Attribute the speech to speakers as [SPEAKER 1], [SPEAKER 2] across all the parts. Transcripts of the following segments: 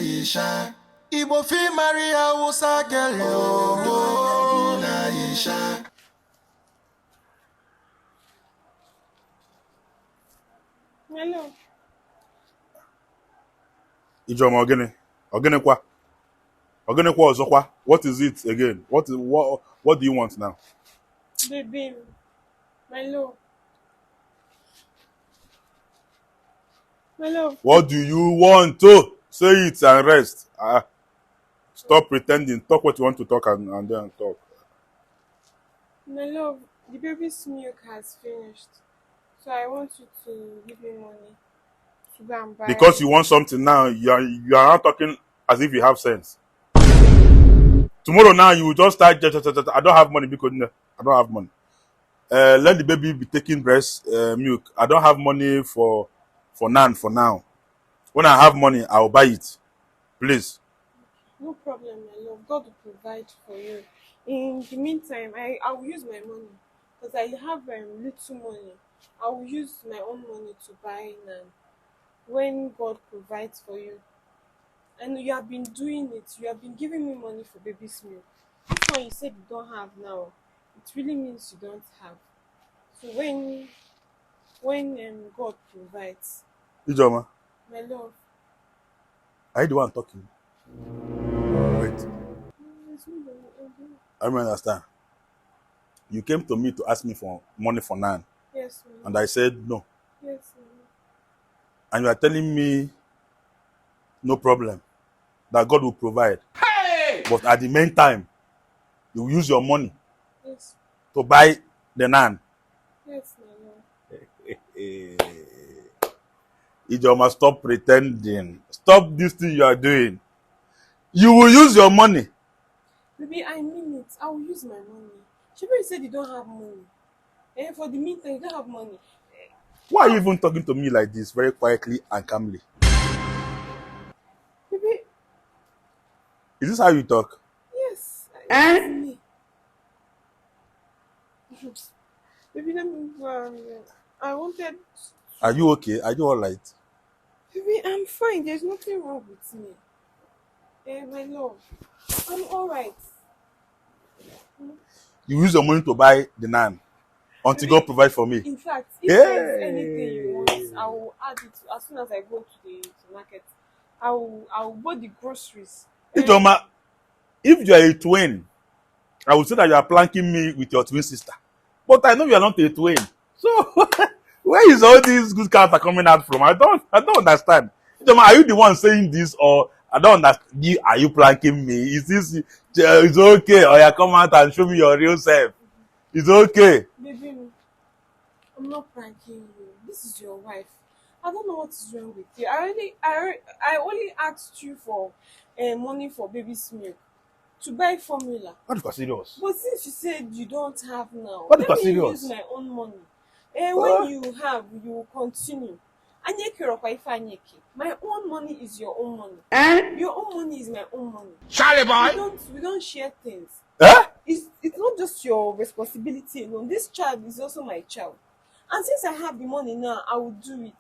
[SPEAKER 1] Aisha. Ibo fi Maria Usa girl, Odogwu and Aisha.
[SPEAKER 2] Hello.
[SPEAKER 3] Ijoma Ogene kwa ozokwa. What is it again? What do you want now?
[SPEAKER 2] Baby. My love. My love.
[SPEAKER 3] What do you want to? Say it and rest. Stop pretending. Talk what you want to talk and then talk.
[SPEAKER 2] My love. The baby's milk has finished. So I want you to give me money to go and buy.
[SPEAKER 3] Because you want something now, you are not talking as if you have sense. Tomorrow now you will just start. I don't have money because I don't have money. Let the baby be taking breast milk. I don't have money for nan for now. When I have money, I will buy it. Please.
[SPEAKER 2] No problem, my love. God will provide for you. In the meantime, I will use my money because I have little money. I will use my own money to buy nan. When God provides for you, and you have been doing it, you have been giving me money for baby's milk. This one you said you don't have now, it really means you don't have. So when God provides,
[SPEAKER 3] Ijoma,
[SPEAKER 2] my love.
[SPEAKER 3] are you the one talking? Wait, I don't understand. You came to me to ask me for money for nan,
[SPEAKER 2] Yes,
[SPEAKER 3] and I said no.
[SPEAKER 2] yes,
[SPEAKER 3] And you are telling me no problem, that God will provide. Hey! But at the meantime, you will use your money
[SPEAKER 2] yes,
[SPEAKER 3] to buy the nan.
[SPEAKER 2] yes, my love.
[SPEAKER 3] Ijoma, stop pretending. Stop this thing you are doing. You will use your money.
[SPEAKER 2] Baby, I mean it. I will use my money. Shibiri said you don't have money. And for the meantime, you don't have money.
[SPEAKER 3] Why are you even talking to me like this, very quietly and calmly?
[SPEAKER 2] Baby,
[SPEAKER 3] Is this how you talk?
[SPEAKER 2] yes. It's me. Baby, let me go I wanted.
[SPEAKER 3] Are you okay? Are you alright?
[SPEAKER 2] Baby, I'm fine. There's nothing wrong with me. My love. I'm alright.
[SPEAKER 3] You use your money to buy the nan until
[SPEAKER 2] Baby,
[SPEAKER 3] God provide for me.
[SPEAKER 2] in fact, if there's anything you want, I will add it as soon as I go to the market. I will buy the groceries.
[SPEAKER 3] Ijoma, if you are a twin, I would say that you are planking me with your twin sister. But I know you are not a twin. So where is all these good character coming out from? I don't understand. Ijoma, are you the one saying this, or I don't understand? Are you planking me? Is this it's okay? Or you come out and show me your real self? It's okay.
[SPEAKER 2] Baby, I'm not pranking you. This is your wife. I don't know what is wrong with you. I only asked you for money for baby's milk to buy formula.
[SPEAKER 3] What if you are serious?
[SPEAKER 2] But since you said you don't have now,
[SPEAKER 3] What if
[SPEAKER 2] let
[SPEAKER 3] you are
[SPEAKER 2] me use
[SPEAKER 3] serious?
[SPEAKER 2] my own money. When you have, you will continue. My own money is your own money. Your own money is my own money.
[SPEAKER 3] Charlie boy.
[SPEAKER 2] We don't share things.
[SPEAKER 3] Eh?
[SPEAKER 2] It's not just your responsibility alone. This child is also my child. And since I have the money now, I will do it.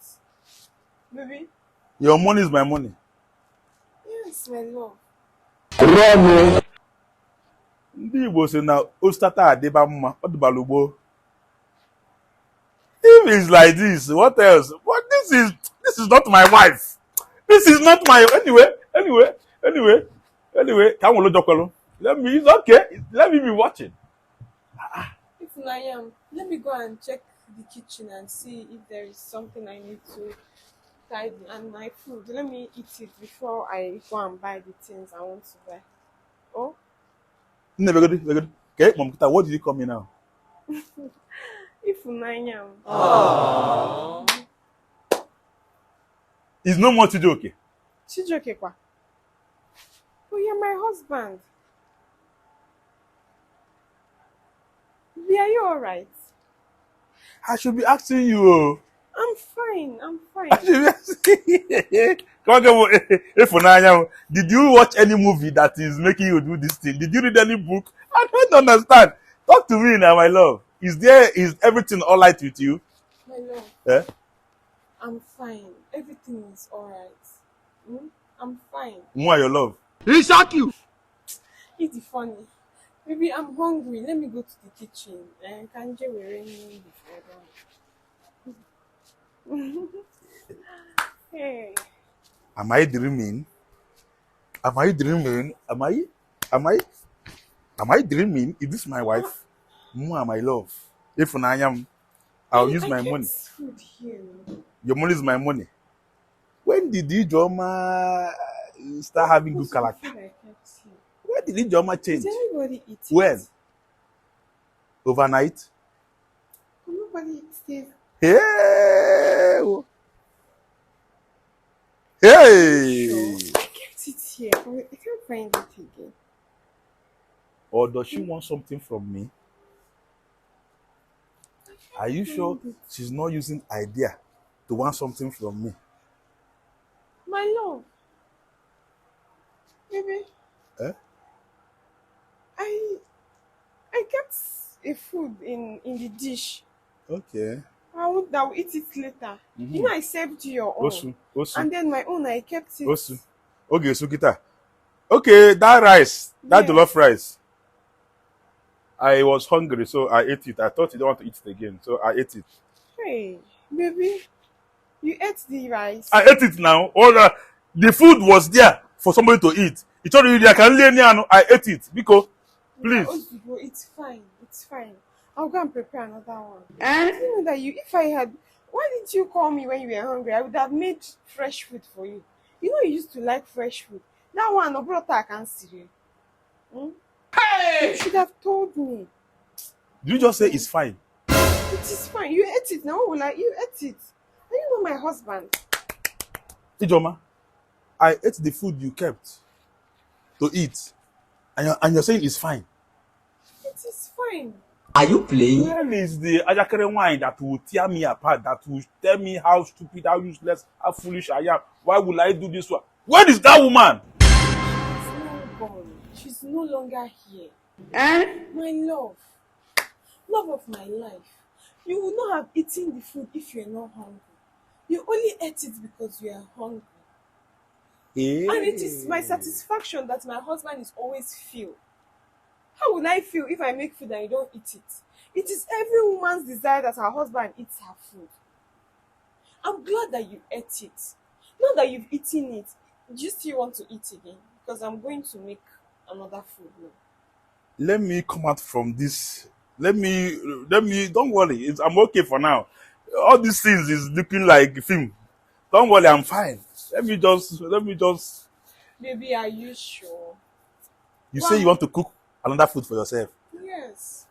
[SPEAKER 2] Baby?
[SPEAKER 3] Your money is my money.
[SPEAKER 2] Yes, my love.
[SPEAKER 3] Ndị Igbo say na ostata adịba mma, ọ dịbala ugbo. If it's like this, what else? But this is not my wife. This is not my anyway. Come on, Jokwelo. It's okay. Let me be watching.
[SPEAKER 2] If I am, let me go and check the kitchen and see if there is something I need to tidy and my food. Let me eat it before I go and buy the things I want to buy. Oh?
[SPEAKER 3] Very good. Okay, Mom, what did you call me now?
[SPEAKER 2] If I am.
[SPEAKER 3] Aww. It's no more Chijoke.
[SPEAKER 2] Chijoke kwa? Oh, you're my husband. Are you alright?
[SPEAKER 3] I should be asking you.
[SPEAKER 2] I'm fine.
[SPEAKER 3] I should be asking. Come on, did you watch any movie that is making you do this thing? Did you read any book? I don't understand. Talk to me now, my love. Is everything alright with you?
[SPEAKER 2] My love.
[SPEAKER 3] Eh?
[SPEAKER 2] I'm fine. Everything is alright. I'm fine.
[SPEAKER 3] More your love.
[SPEAKER 2] It's funny. Maybe I'm hungry. Let me go to the kitchen. And Kanje will ring me before that. Hey.
[SPEAKER 3] Am I dreaming? Am I dreaming? Am I dreaming? Is this my wife? More my love. If I am, I'll use
[SPEAKER 2] I
[SPEAKER 3] my
[SPEAKER 2] kept
[SPEAKER 3] money.
[SPEAKER 2] food here.
[SPEAKER 3] Your money is my money. When did you drama start having good
[SPEAKER 2] Most of the
[SPEAKER 3] character?
[SPEAKER 2] food I kept here.
[SPEAKER 3] When did you drama change?
[SPEAKER 2] Did everybody eat
[SPEAKER 3] When?
[SPEAKER 2] it?
[SPEAKER 3] Overnight?
[SPEAKER 2] Nobody stays.
[SPEAKER 3] Hey!
[SPEAKER 2] Sure.
[SPEAKER 3] Hey!
[SPEAKER 2] I kept it here, but I can't find it again.
[SPEAKER 3] Or does she want something from me? Are you sure
[SPEAKER 2] Find it.
[SPEAKER 3] she's not using idea to want something from me?
[SPEAKER 2] My love. Baby,
[SPEAKER 3] Eh?
[SPEAKER 2] I I kept a food in the dish.
[SPEAKER 3] Okay.
[SPEAKER 2] I will eat it later. You know I saved your own.
[SPEAKER 3] Osu, Osu,
[SPEAKER 2] And then my own I kept it.
[SPEAKER 3] Osu. Okay, Sukita. Okay, that rice, that
[SPEAKER 2] Yes.
[SPEAKER 3] jollof rice. I was hungry, so I ate it. I thought you don't want to eat it again, so I ate it.
[SPEAKER 2] Hey, baby, you ate the rice.
[SPEAKER 3] I ate it now. All the food was there for somebody to eat. He told you I can lay near. I ate it because,
[SPEAKER 2] Yeah,
[SPEAKER 3] please.
[SPEAKER 2] Odogwu, it's fine. It's fine. I'll go and prepare another one. I didn't know that if I had, why didn't you call me when you were hungry? I would have made fresh food for you. You know you used to like fresh food. That one, Obrota, I can't see you. Hmm? You should have told me.
[SPEAKER 3] Did you just say it's fine?
[SPEAKER 2] It is fine. You ate it. Now, like you ate it. Are you not my husband?
[SPEAKER 3] Ijoma, I ate the food you kept to eat, and you're saying it's fine.
[SPEAKER 2] It is fine.
[SPEAKER 4] Are you playing?
[SPEAKER 3] Where is the Ajakere wine that will tear me apart, that will tell me how stupid, how useless, how foolish I am? Why will I do this one? Where is that woman?
[SPEAKER 2] She's now gone. She's no longer here. My love. Love of my life. You would not have eaten the food if you are not hungry. You only ate it because you are hungry. And it is my satisfaction that my husband is always filled. How would I feel if I make food and you don't eat it? It is every woman's desire that her husband eats her food. I'm glad that you ate it. Not that you've eaten it. Do you still want to eat again? Because I'm going to make another food now.
[SPEAKER 3] Let me come out from this. Let me, don't worry. I'm okay for now. All these things is looking like a film. Don't worry, I'm fine. Let me just.
[SPEAKER 2] Baby, are you sure?
[SPEAKER 3] You say you want to cook another food for yourself.
[SPEAKER 2] Yes.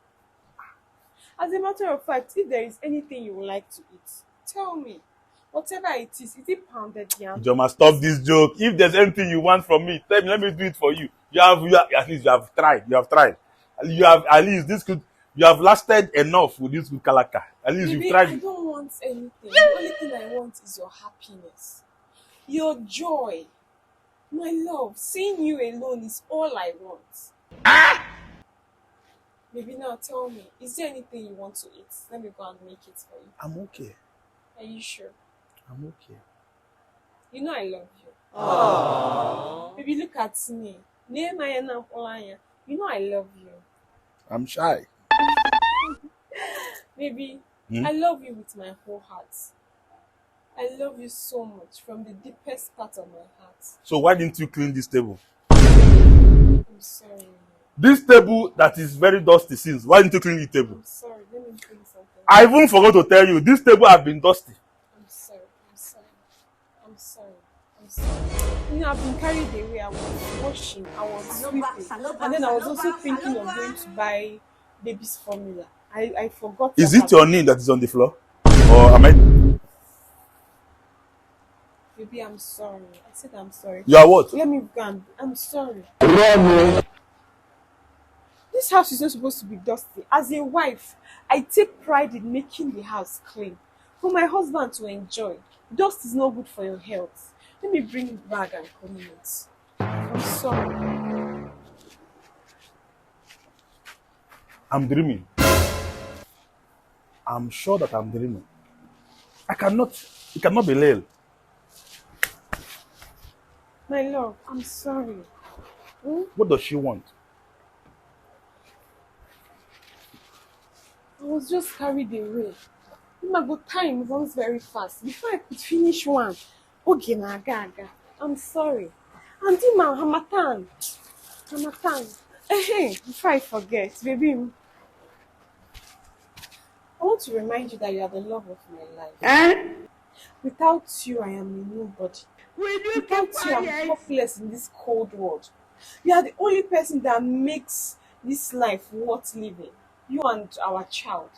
[SPEAKER 2] As a matter of fact, if there is anything you would like to eat, tell me. Whatever it is it pounded yam?
[SPEAKER 3] Joma, stop this joke. If there's anything you want from me, tell me, let me do it for you. At least you have tried. You have, at least this could, you have lasted enough with this good kalaka. At least
[SPEAKER 2] Baby,
[SPEAKER 3] you've tried
[SPEAKER 2] I
[SPEAKER 3] it.
[SPEAKER 2] don't want anything. The only thing I want is your happiness. Your joy. My love, seeing you alone is all I want. Baby, now tell me, is there anything you want to eat? Let me go and make it for you.
[SPEAKER 3] I'm okay.
[SPEAKER 2] Are you sure?
[SPEAKER 3] I'm okay.
[SPEAKER 2] You know I love you. Baby, look at me. You know I love you.
[SPEAKER 3] I'm shy.
[SPEAKER 2] Baby, I love you with my whole heart. I love you so much from the deepest part of my heart.
[SPEAKER 3] So why didn't you clean this table?
[SPEAKER 2] I'm sorry.
[SPEAKER 3] This table that is very dusty since, why didn't you clean the table?
[SPEAKER 2] I'm sorry. Let me tell you something.
[SPEAKER 3] I even forgot to tell you, this table has been dusty.
[SPEAKER 2] I'm sorry. I'm sorry. I'm sorry. I'm sorry. You know, I've been carried away. I was washing. I was sweeping. And then I was also thinking of going to buy baby's formula. I forgot.
[SPEAKER 3] Is it your name that is on the floor? Or am I?
[SPEAKER 2] Baby, I'm sorry. I said I'm sorry.
[SPEAKER 3] You are what?
[SPEAKER 2] Let me go and I'm sorry. This house is not supposed to be dusty. As a wife, I take pride in making the house clean for my husband to enjoy. Dust is not good for your health. Let me bring it back and clean it. I'm sorry.
[SPEAKER 3] I'm dreaming. I'm sure that I'm dreaming. It cannot be real.
[SPEAKER 2] My love, I'm sorry. Hmm?
[SPEAKER 3] What does she want?
[SPEAKER 2] I was just carried away. My good time runs very fast. Before I could finish one, okay, na gaga. I'm sorry. Auntie Ma, Hamatan. Hamatan. Hey, before I forget, baby, I want to remind you that you are the love of my life. Without you, I am a nobody.
[SPEAKER 4] Will you
[SPEAKER 2] Without
[SPEAKER 4] keep
[SPEAKER 2] you, I'm
[SPEAKER 4] quiet?
[SPEAKER 2] helpless in this cold world. You are the only person that makes this life worth living. You and our child.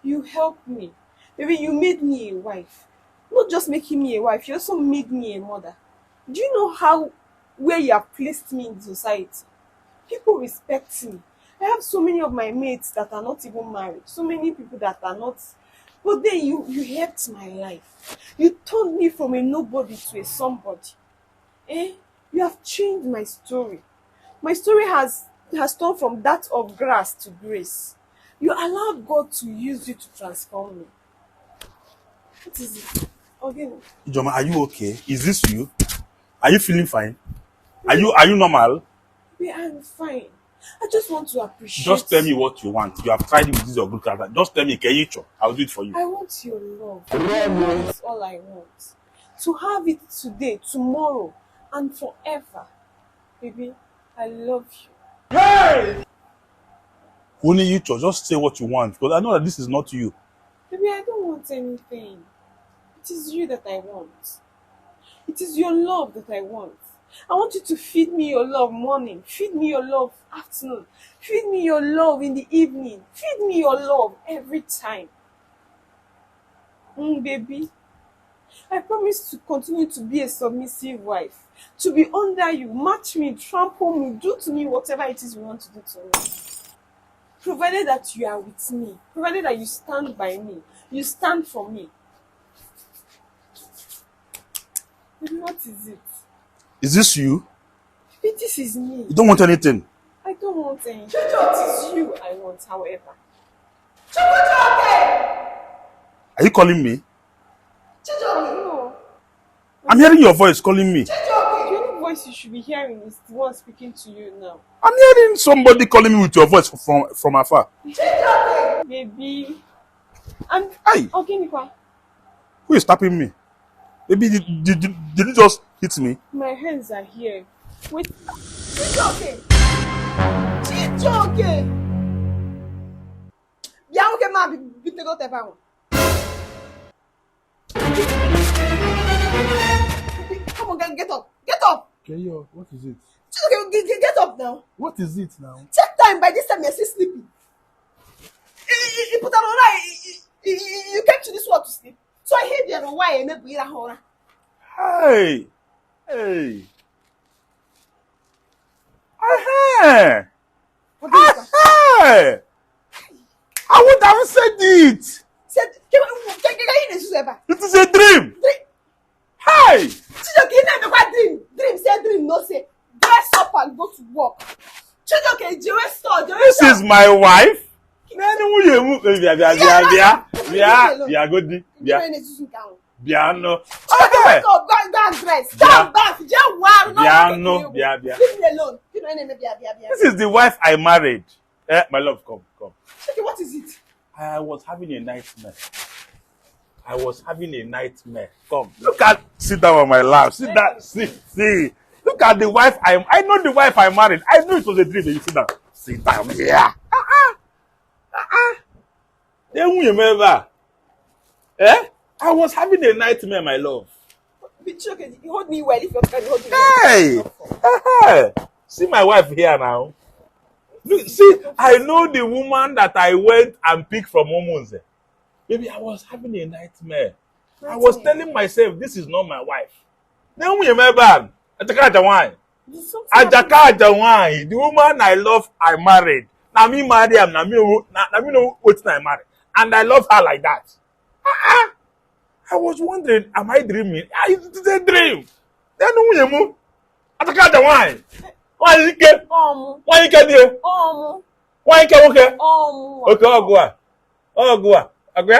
[SPEAKER 2] You helped me. Baby, you made me a wife. Not just making me a wife, you also made me a mother. Do you know how where you have placed me in society? People respect me. I have so many of my mates that are not even married, so many people that are not. But then you helped my life. You turned me from a nobody to a somebody. Eh? You have changed my story. My story has turned from that of grass to grace. You allowed God to use you to transform me. What is it? Again,
[SPEAKER 3] Ijoma, are you okay? Is this you? Are you feeling fine? Are you normal?
[SPEAKER 2] I'm fine. I just want to appreciate.
[SPEAKER 3] Just tell me what you want. You have tried it with this your good character. Just tell me, Keicho. I'll do it for you.
[SPEAKER 2] I want your love. Your love is all I want. To have it today, tomorrow, and forever. Baby, I love you.
[SPEAKER 3] Only you, just say what you want. Because I know that this is not you.
[SPEAKER 2] Baby, I don't want anything. It is you that I want. It is your love that I want. I want you to feed me your love morning, feed me your love afternoon, feed me your love in the evening, feed me your love every time. Baby, I promise to continue to be a submissive wife, to be under you, match me, trample me, do to me whatever it is you want to do to me. Provided that you are with me, provided that you stand by me, you stand for me. Baby, what is it?
[SPEAKER 3] Is this you?
[SPEAKER 2] Baby, this is me.
[SPEAKER 3] You don't want anything?
[SPEAKER 2] I don't want anything. It is you I want, however.
[SPEAKER 3] Are you calling me?
[SPEAKER 2] No.
[SPEAKER 3] I'm hearing your voice calling me.
[SPEAKER 2] The only voice you should be hearing is the one speaking to you now.
[SPEAKER 3] I'm hearing somebody calling me with your voice from afar.
[SPEAKER 2] Baby. And
[SPEAKER 3] Aye.
[SPEAKER 2] okay, Nikwa.
[SPEAKER 3] Who is tapping me? Baby, did you just hit me?
[SPEAKER 2] My hands are here. Wait.
[SPEAKER 4] Chijoke! Chijoke! Bien, okay, ma, vite go te pa. Come on, get up. Get up.
[SPEAKER 3] Keyo, what is it?
[SPEAKER 4] Chijoke, get up now.
[SPEAKER 3] What is it now?
[SPEAKER 4] Check time. By this time, you're still sleeping. You put on you came to this world to sleep. So I hate you. Why you never get a
[SPEAKER 3] Hey! Hey! Hey! Hey! I would have said it!
[SPEAKER 4] Said,
[SPEAKER 3] It is a dream! Hey!
[SPEAKER 4] Dream, say dream, no say. Dress up and go to work.
[SPEAKER 3] This is my wife? Piano.
[SPEAKER 4] Okay. Go and dress. Go and bath. Just one.
[SPEAKER 3] Piano.
[SPEAKER 4] Leave me alone.
[SPEAKER 3] This is the wife I married. My love, come.
[SPEAKER 4] Okay, what is it?
[SPEAKER 3] I was having a nightmare. Come, sit down on my lap. Sit down. See. Look at the wife I know the wife I married. I knew it was a dream. You sit down. Sit down here. Then you remember? I was having a nightmare, my love.
[SPEAKER 4] But okay, you hold me well if you're trying to hold me well.
[SPEAKER 3] Hey! See my wife here now. Look, see, I know the woman that I went and picked from Omonze. Baby, I was having a nightmare. I was telling myself, this is not my wife. Then we remember, the woman I love, I married. Now me marry am, now me know what I married. And I love her like that. I was wondering, am I dreaming? It's a dream. Then we move. Why you get? Why you get here? Why you get okay? Okay, I'll go. Agree?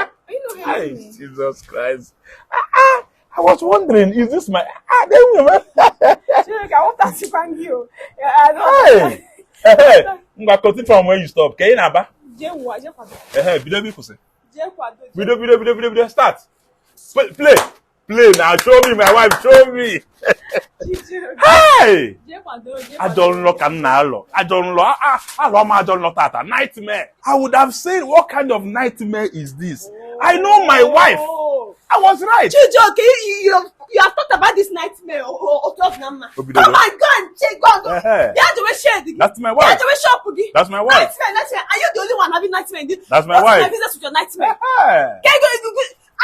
[SPEAKER 3] Hey, Jesus Christ. I was wondering, is this my then we remember?
[SPEAKER 2] I want to ask you. I don't.
[SPEAKER 3] Hey, I'm continue from where you stop. Can you naba? Video. Start. Play now. Show me, my wife. Show me. Hey! I don't look now. I don't look. I don't look at a nightmare. I would have said, what kind of nightmare is this? I know my wife. I was right.
[SPEAKER 4] Chijo, okay, you have talked about this nightmare or talk number. Oh my God, check God.
[SPEAKER 3] That's my wife. That's my wife.
[SPEAKER 4] Nightmare. Are you the only one having nightmare?
[SPEAKER 3] That's my wife.
[SPEAKER 4] What's my business with your nightmare?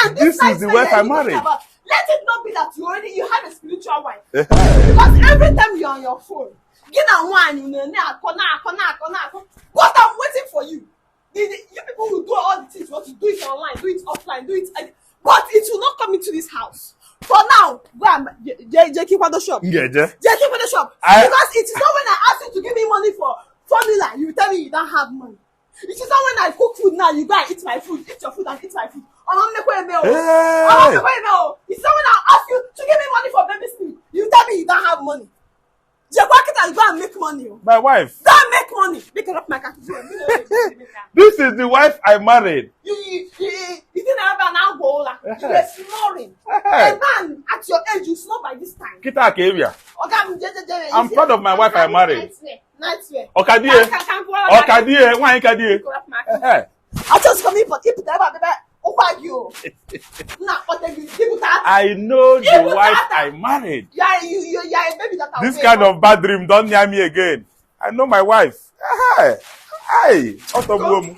[SPEAKER 4] And
[SPEAKER 3] this is the wife I married.
[SPEAKER 4] Let it not be that you have a spiritual wife. Because every time you're on your phone, but I'm waiting for you. You people will do all the things you want to do it online, do it offline, do it, but it will not come into this house. For now, go and keep on the shop.
[SPEAKER 3] Yeah.
[SPEAKER 4] Keep on the shop. Because it is not when I ask you to give me money for formula, you tell me you don't have money. It is not when I cook food now, you go and eat my food, eat your food and eat my food. It's not when I ask you to give me money for baby sleep, you tell me you don't have money. Just work it and go and make money.
[SPEAKER 3] My wife.
[SPEAKER 4] Go and make money. Make it up my cat.
[SPEAKER 3] This is the wife I married.
[SPEAKER 4] You didn't have an angle. You were snoring. A man at your age, you snore by this time.
[SPEAKER 3] Kita area. I'm proud of my wife I married.
[SPEAKER 4] Nightmare.
[SPEAKER 3] Okadie. Why Okadie?
[SPEAKER 4] I just come in for people that
[SPEAKER 3] I know the wife I married.
[SPEAKER 4] Yeah, you a baby that
[SPEAKER 3] this kind of bad dream don't near me again. I know my wife. Hey, Odogwu.